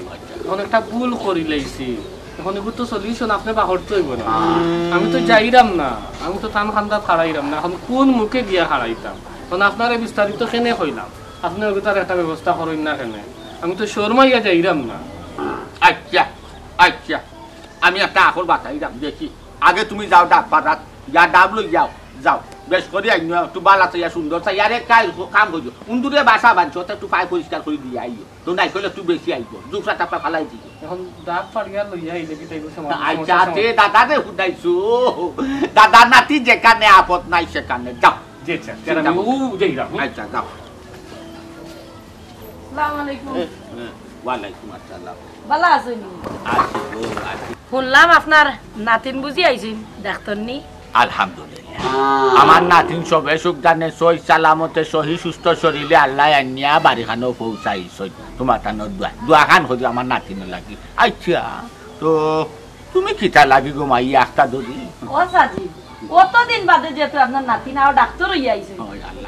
এখন একটা ভুল করি লাইছি এখন এগুলো তো সলিউশন আপনি বাহরতে হইব না আমি তো যাইরাম না আমি তো টান খান্দা হারাইরাম না এখন কোন মুখে গিয়া হারাইতাম এখন আপনার বিস্তারিত কেনে হইলাম আপনি ওই তার একটা ব্যবস্থা করেন না কেনে আমি তো শর্মাইয়া যাইরাম না আচ্ছা আমি একটা আকর বাতাইরাম দেখি আগে তুমি যাও ডাব পাড়াত যা ডাব লই যাও বেশ করে আইন একটু বালা চাইয়া সুন্দর চাই আরে কাম করছো উন্দুরে বাসা বাঁধছো একটু পায়ে পরিষ্কার করে দিয়ে আইও তো নাই করলে একটু বেশি আইব জুফরা টাপা ফালাই দিও এখন ডাব ফাড়িয়া লইয়া আইলে কি তাইব আচ্ছা তে দাদা রে হুদাইছো দাদা নাতি যেখানে আপদ নাই সেখানে যাও আচ্ছা যাইরাম আচ্ছা যাও আসসালামু আলাইকুম ওয়ালাইকুম আসসালাম ভালো আছেন আছি শুনলাম আপনার নাতিন বুঝি আইছেন ডাক্তার নি আলহামদুলিল্লাহ আমার নাতিন সবে সুখ জানে সই সালামতে সহি সুস্থ শরীরে আল্লাহ আনিয়া বাড়িখানেও পৌঁছাইছ তোমার টানোর দোয়া খান হইল আমার নাতিন লাগি আচ্ছা তো তুমি কিতা লাগি গো মাই একটা ধরি ও সাজি কতদিন বাদে যেহেতু আপনার নাতিন আর ডাক্তার হইয়া আইছে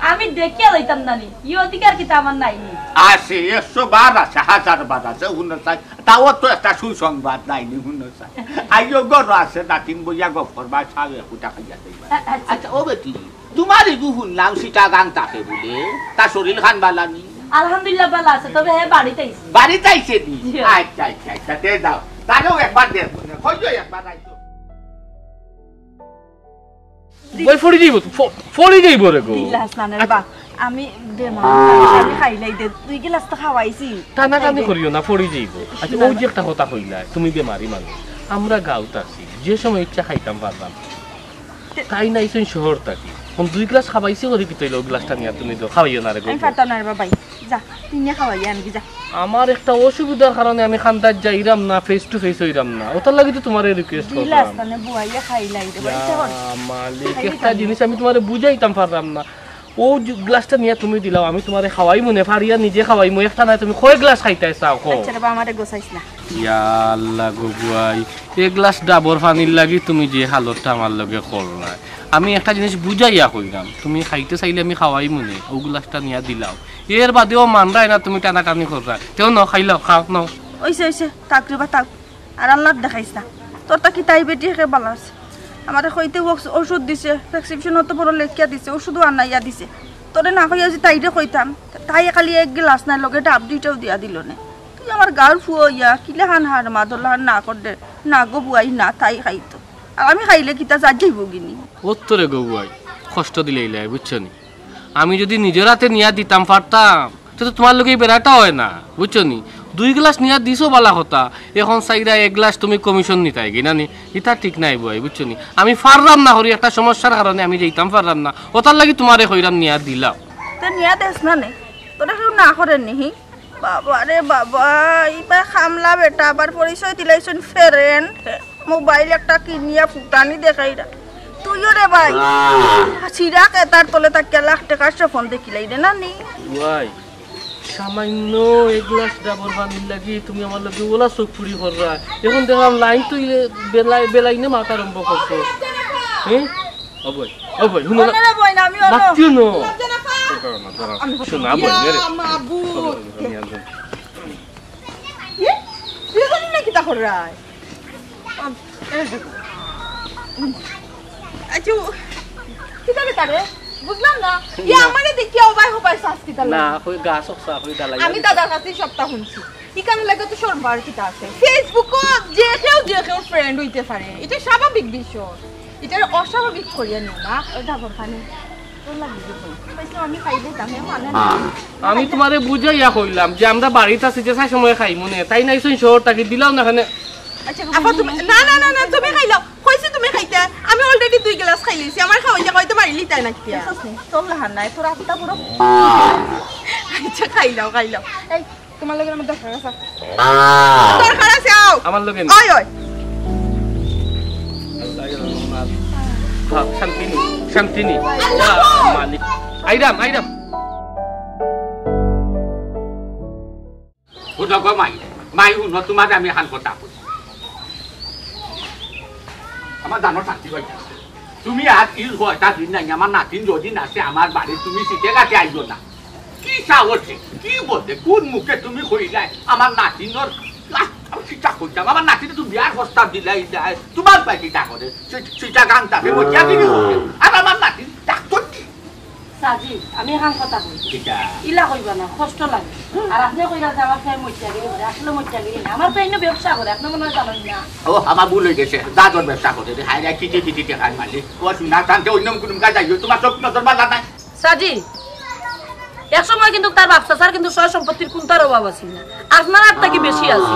আমি দেখিয়া লইতাম নানি ই অধিকার কিতা আমার নাইনি আছে 100 বার আছে 1000 বার আছে চাই তাও তো একটা সুসংবাদ নাইনি চাই আইও গর আছে নাতিন বইয়া গফরবা ছাবে কুটা খাইয়া দেবা আচ্ছা ও বেটি তোমার এই শুনলাম সিটা গান তাকে বলে তার শরীর খান বালানি আলহামদুলিল্লাহ ভালো আছে তবে হে বাড়িতে আইছে নি আচ্ছা তে দাও তারও একবার দেখো কইও একবার আইছো বই ফড়ি যাইব রে গো গিলাস নানের বা আমি বেমার আমি খাইলাই দে 2 গিলাস তো খাওয়াইছি টানা টানি করিও না ফড়ি যাইব আচ্ছা ওই যে একটা কথা কইলা তুমি বেমারি মানুষ আমরা গাঁওতে আছি যে সময় ইচ্ছা খাইতাম পারলাম তাই নাইছেন শহর থাকি কোন 2 গ্লাস খাওয়াইছি ওরে কি তইলো গ্লাসটা নিয়া তুমি তো খাওয়াইও না রে গো আমি পারতাম না রে বাবাই যা তুই নিয়ে খাওয়াই আনবি যা আমার একটা অসুবিধার কারণে আমি খান্দার যাইরাম না, ফেস টু ফেস হইরাম না, ওটার লাগি তো তোমার রিকোয়েস্ট করলাম। মালিক একটা জিনিস আমি তোমার বুঝাইতাম পারলাম না, ও গ্লাসটা নিয়ে তুমি দিলাও, আমি তোমার খাওয়াই মনে পারিয়া নিজে খাওয়াই মো, একটা নাই তুমি কয় গ্লাস খাইতে চাও? ইয়া আল্লাহ গো বুয়াই, এই গ্লাস ডাবর পানির লাগি তুমি যে হালতটা আমার লগে করলা, আমি একটা জিনিস বুঝাইয়া কইলাম, তুমি খাইতে চাইলে আমি খাওয়াই মনে, ও গ্লাসটা নিয়ে দিলাও, এর বাদেও মানরাই না, তুমি টানাটানি কররা, তেও ন খাইলাও, খাও ন ওইসে ওইসে তাক রে বা তাক, আর আল্লাহ দেখাইছ না তোর তা কি তাই বেটি খেয়ে ভালো আছে। আমার কইতে ওষুধ দিছে, প্রেসক্রিপশন তো বড় লেখিয়া দিছে, ওষুধও আনাইয়া দিছে, তোরে না কইয়া যে তাইরে কইতাম, তাই খালি এক গ্লাস নাই লগে ডাব দুইটাও দিয়া দিল না। তুই আমার গাল ফুয়া কিলে হান হার মা দোলাহান না কর দে না গো বুয়াই না, তাই খাইতো আর আমি খাইলে কিতা যা যাইব গিনি। ওত্তরে গো বুয়াই কষ্ট দিলে ইলাই বুঝছো নি, আমি যদি নিজের হাতে নিয়া দিতাম পারতাম তো তোমার লোকে বেড়াটা হয় না বুঝছো নি, 2 গ্লাস নিয়া দিছো বালা কথা, এখন চাইরা 1 গ্লাস তুমি কমিশন নিতাই কিনা নি, এটা ঠিক নাই বুয়াই বুঝছো নি, আমি পারলাম না হরি একটা সমস্যার কারণে আমি যাইতাম পারলাম না, ওটার লাগি তোমারে কইরাম নিয়া দিলাম। তে নিয়া দেস না নে তোরা কেউ না করে নিহি বাবা রে বাবা, এইবার খামলা বেটা আবার পরিচয় দিলাইছেন ফ্রেন্ড, মোবাইল একটা কিনিয়া ফুটানি দেখাইরা তুইও রে ভাই সিরাক এটার তলে তাকে লাখ টাকার ফোন দেখিলাই রে না নি বুয়াই, সামান্য 1 গ্লাস ডাবর পানির লাগি তুমি আমার লগে ওলা চোখ ফুরি কররা, এখন দেখলাম লাইন তুই বেলাইনে মাথা আরম্ভ করছো। হ্যাঁ অবই অবই শুনো না বই না আমি মাতিও না আমি শোনা বই রে মাবু তুই জানি না কি তা করাই আচ্ছা কি করে করে বুঝলাম না, ই আমারে দেখি অবাই হবাই শাস্তি তালা না কই গাছ অক্সা কই ডালাই, আমি দাদার কাছে সপ্তাহ শুনছি ইকান লাগে তো শরম বার কিটা আছে, ফেসবুকও যে কেউ ফ্রেন্ড হইতে পারে, এটা স্বাভাবিক বিষয়, এটা অস্বাভাবিক করিয়া নিও না। ডাবর পানি আমি তোমারে বুঝাইয়া কইলাম যে আমরা বাড়িতে আছি যে সাই সময় খাই মনে, তাই নাইছই শহরটাকে দিলাও না এখানে। আপা তুমি না না না না তুমি খাইলাও, কইছি তুমি খাইতে, আমি অলরেডি 2 গ্লাস খাই লিছি, আমার খাওয়াইতে কইতে পারিলি তাই না কি তোর লাহান নাই তোর আত্তা পুরো। আচ্ছা খাইলাও এই তোমার লাগে আমার দরকার আছে, দরকার আছে আও আমার লগে ওই ওই শান্তিনি শান্তিনি মালিক আইরাম শুনো গো মাই শুনো, তোমার আমি এখন কথা কই, আমার জানো শান্তি হয়ে যাচ্ছে, তুমি আজ ইল হয়টা দিন নাই, আমার নাতিন যদি নাচে আমার বাড়ি তুমি শীতে কাছে আইলো না, কি সাহসে কি বলতে কোন মুখে তুমি কইলাই আমার নাতিনর চিন্তা করতাম, আমার নাতিনে তুমি বিয়ার প্রস্তাব দিলাই যায়, তোমার পাই চিন্তা করে চিন্তা গান তাকে মজা দিবি আর আমার নাতিন ডাক্তার সাজি আমি এখন কথা কই ইলা কইবা না, কষ্ট লাগে, আর আপনি কইরা যে আমার ফ্যামিলি মজ্জা গিরি করে, আসলে মজ্জা গিরি না, আমার ফ্যামিলি ব্যবসা করে, আপনি মনে হয় জানেন না। ও আমার ভুল হয়ে গেছে, দাদর ব্যবসা করে হাই হাই কিটি খাই মালি, ও শুনা টানতে অন্য কোনো কাজ যাইও, তোমার চোখ নজর বালা নাই। সাজি এক সময় কিন্তু তার ব্যবসা স্যার কিন্তু সয় সম্পত্তির কোনটার অভাব আছিল না, আপনার আর তাকে বেশি আছে।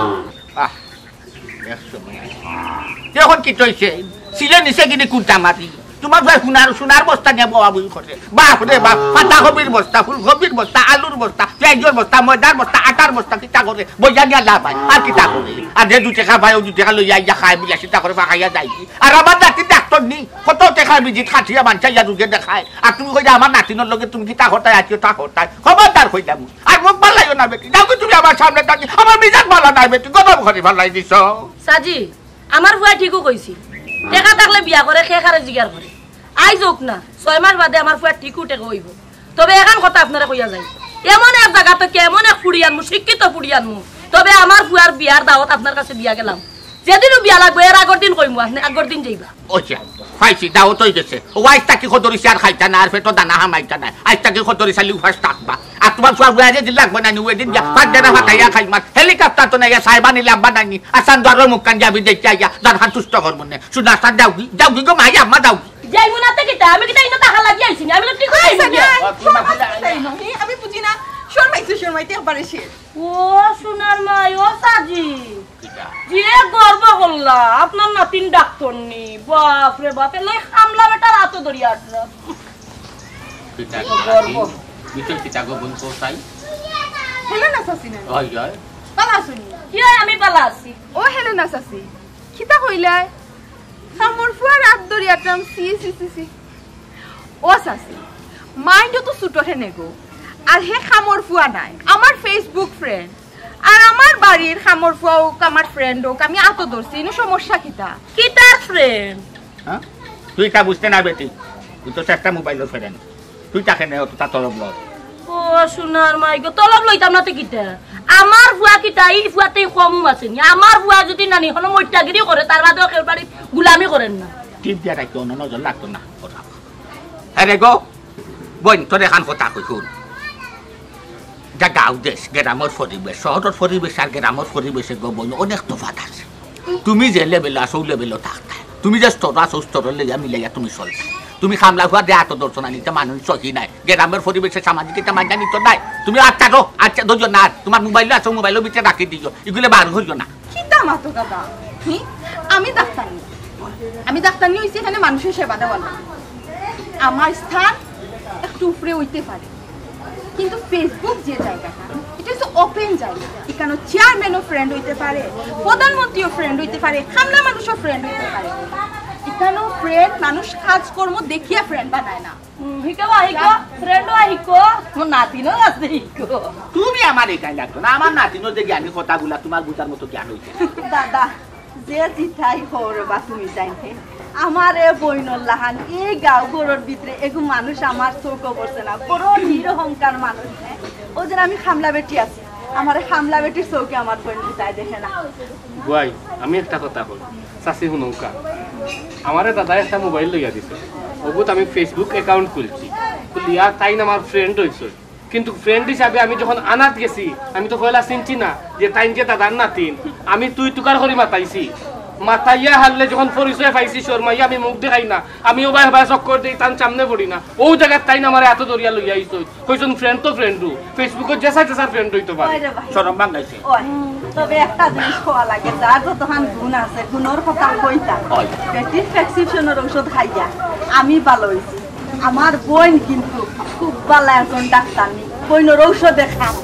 এখন কি চলছে সিলে নিচে কিনে কুর্তা মাতি, তোমার ভাই সোনার বস্তা নিয়ে বাবা বই করে, বাপ রে বাপ, পাতা কপির বস্তা, ফুলকপির বস্তা, আলুর বস্তা, পেঁয়াজের বস্তা, ময়দার বস্তা, আটার বস্তা, কিতা করে বইয়া নিয়ে লাভ হয় আর কিতা করে, আর যে 2 টাকা পায় ও 2 টাকা লইয়া ইয়া খায় বিলা চিন্তা করে ফাঁকাইয়া যায়, আর আমার নাতি ডাক্তার নি কত টাকা বিজিত খাটিয়া মানছে ইয়া রুগে দেখায়, আর তুমি কইলে আমার নাতিনের লগে তুমি কিতা হতায় আছিও তা হতায়, খবরদার কইলাম, আর মুখ ভালাইও না বেটি, দেখো তুমি আমার সামনে থাকি আমার মিজাজ ভালো নাই বেটি, গরম করে ভালাই দিছ। সাজি আমার বুয়া ঠিকও কইছি, টাকা থাকলে বিয়া করে খেয়ে জিগার করে, আই যোগ না 6 মাস বাদে আমার ফুয়া ঠিকও টেকা হইব, তবে এখন কথা আপনারা কইয়া যায়, এমন এক জায়গা তো কেমন এক ফুড়ি আনমু, শিক্ষিত ফুড়ি আনমু, তবে আমার ফুয়ার বিয়ার দাওয়াত আপনার কাছে দিয়া গেলাম, যেদিনও বিয়া লাগবে এর আগর দিন কইমু, আপনি আগর দিন যাইবা। ওইটা ফাইছি দাওয়াত হয়ে গেছে, ও আইসটা কি খদরিছি আর খাইতা না, আর পেটো দানা হামাইতা না, আইসটা কি খদরিছালি উপাস থাকবা, আর তোমার ফুয়া বুয়া যে দিন লাগবে না নি ওই দিন যা 5 দিন ফাটাইয়া খাই মাছ, হেলিকপ্টার তো নাই সাইবা নিলে আব্বা নাইনি, আসান দরের মুখ কান যাবি দেখতে আইয়া যার হাত তুষ্ট করব না, শুধু আসান যাও কি গো মাইয়া আম্মা যাও যাইমু না তে কিতা, আমি কিতা ইনো টাকা লাগি আইছি আমি ঠিক কইছি, আমি বুঝি না শর্মাইতে পারেছি। ও সোনার মাই, ও সাজি যে গর্ব করলা আপনার নাতিন ডাক্তার নি, বাপ রে বাপ, এলাই হামলা বেটা রাত ধরিয়া গর্ব বিচল কিতা গো বল কোসাই হেলেনা চাচি না হয় হয় পালা শুনি কি হয় আমি পালা আছি ও হেলেনা চাচি কিতা কইলাই সামর ফুয়া রাত ধরি একদম সি সি সি সি ও চাচি মাইন্ড তো ছুটো হেনে গো আর হে খামর ফুয়া নাই আমার ফেসবুক ফ্রেন্ড আর আমার বাড়ির খামর ফুয়া হোক আমার ফ্রেন্ড হোক আমি আত ধরছি ইনো সমস্যা কিতা কি তার ফ্রেন্ড হ্যাঁ তুই তা বুঝতে না বেটি তুই তো একটা মোবাইলের ফেরেন তুই তাকে নে তা তলব লয় ও সোনার মাই গো তলব লইতাম না তো কিটা আমার বুয়া কিটা এই বুয়াতে কম আছে নি আমার বুয়া যদি নানি হলো মইটাগিরি করে তার বাদেও কেউ বাড়ি গুলামি করেন না টিপ দিয়া রাখি অন্য নজর লাগতো না আরে গো বোন তোর এখান কথা কই শুন যা গাঁও দেশ গ্রামের পরিবেশ শহরের পরিবেশ আর গ্রামের পরিবেশে গো বোন অনেক তফাৎ আছে তুমি যে লেভেল আসো লেভেলও থাকতে তুমি যে স্তর আসো স্তরের লেগা মিলাইয়া তুমি চলতে তুমি খামলা হওয়া দেয়া তো দর্শন আনিতে মানুষ সহি নাই গ্রামের পরিবেশে সামাজিক একটা মাইনা নিত নাই তুমি আচ্ছা গো আচ্ছা ধৈর্য না তোমার মোবাইল আছে মোবাইলের ভিতরে রাখি দিও এগুলো বার হইও না কি দাম আতো দাদা আমি ডাক্তারনি হইছি এখানে মানুষের সেবা দেওয়া না আমার স্থান একটু উপরে হইতে পারে কিন্তু ফেসবুক যে জায়গাটা এটা হচ্ছে ওপেন জায়গা এখানে চেয়ারম্যানও ফ্রেন্ড হইতে পারে প্রধানমন্ত্রীও ফ্রেন্ড হইতে পারে খামলা মানুষও ফ্রেন্ড হইতে পারে এখানেও ফ্রেন্ড মানুষ কাজকর্ম দেখিয়া ফ্রেন্ড বানায় না হিকো হিকো ফ্রেন্ডও হিকো মোর নাতিনও আছে হিকো তুমি আমার এটাই লাগতো না আমার নাতিনোর যে জ্ঞানী কথাগুলা তোমার বুঝার মতো জ্ঞান হইছে দাদা যে জিঠাই হর বা তুমি জানতে আমার এ বইনর লাহান এই গাঁও গরোর ভিতরে এগু মানুষ আমার চোখও পড়ছে না বড় নিরহংকার মানুষ হ্যাঁ ও যেন আমি খামলা বেটি আছি আমার খামলা বেটির চৌকে আমার বোন জিতাই দেখে না গুয়াই আমি একটা কথা বল চাচি শুনৌকা আমারে দাদা একটা মোবাইল লইয়া দিছে ওগুত আমি ফেসবুক অ্যাকাউন্ট খুলছি খুলিয়া তাই না আমার ফ্রেন্ড হয়েছে কিন্তু ফ্রেন্ড হিসাবে আমি যখন আনাত গেছি আমি তো পয়লা চিনছি না যে তাই যে দাদার নাতিন আমি তুই তুকার করে মাতাইছি মাতাইয়া হারলে যখন পরিচয় পাইছি শর্মাইয়া আমি মুখ দেখাই না আমি ও ভাই ভাই চক্কর দিই তার সামনে পড়ি না ও জায়গায় তাই না আমার এত দরিয়া লইয়া আইছো কইছন ফ্রেন্ড তো ফ্রেন্ডু ফেসবুকে জেসা জেসা ফ্রেন্ড হইতো পারে শরম বাংলাইছে তবে একটা জিনিস খাওয়া লাগে যার যতক্ষণ গুণ আছে গুণর কথা কইতা পেটির প্রেসক্রিপশনের ঔষধ খাইয়া আমি ভালো হয়েছি আমার বোন কিন্তু খুব ভালো একজন ডাক্তার নেই বোনের ঔষধে খাম